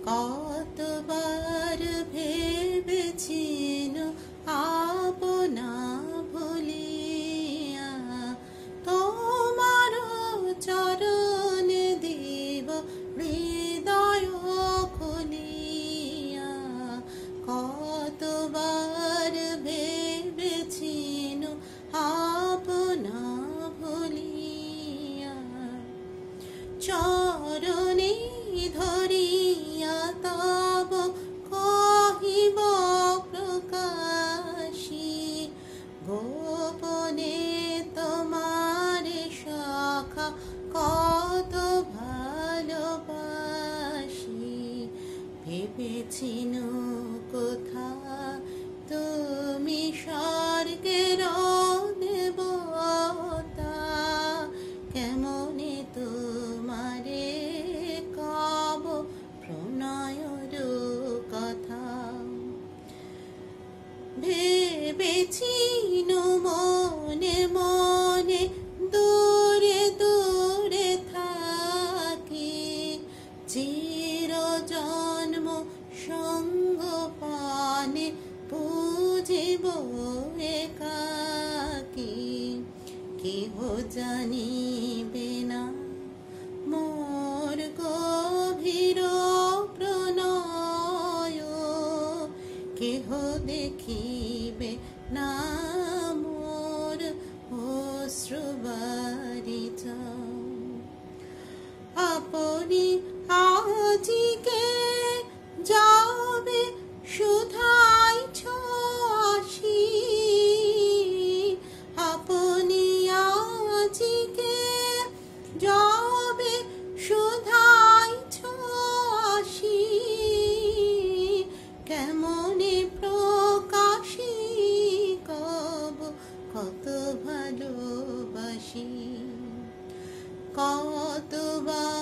কতবার ভেবেছিনু আপনা ভুলিয়া তোমার চরণ দেব হৃদয় খুলিয়া। কতবার ভেবেছিনু আপনা ভুলিয়া চরণে ধরিয়া তব কহিব প্রকাশী গোপনে তোমার শাখা কত ভালোবাসি। ভেবেছিনু কোথা তুমি স্বর্গের দেবতা কেমনে তোমারে কব প্রণয়ের কথা। ভেবেছিনু মনে মনে দূরে দূরে থাকি চির জন্ম সঙ্গ পানে বুঝিব একাকী। কেহ জানিবে না মোর গভীর প্রণয়, কেহ দেখিবে না মোর অশ্রুবারিত। আপনি আজিকে যাবে শুধাইছ আসি, আপনি আজিকে যাবে শুধাইছ আসি। কেমনে প্রকাশী কব কত ভালোবাসি। কতবার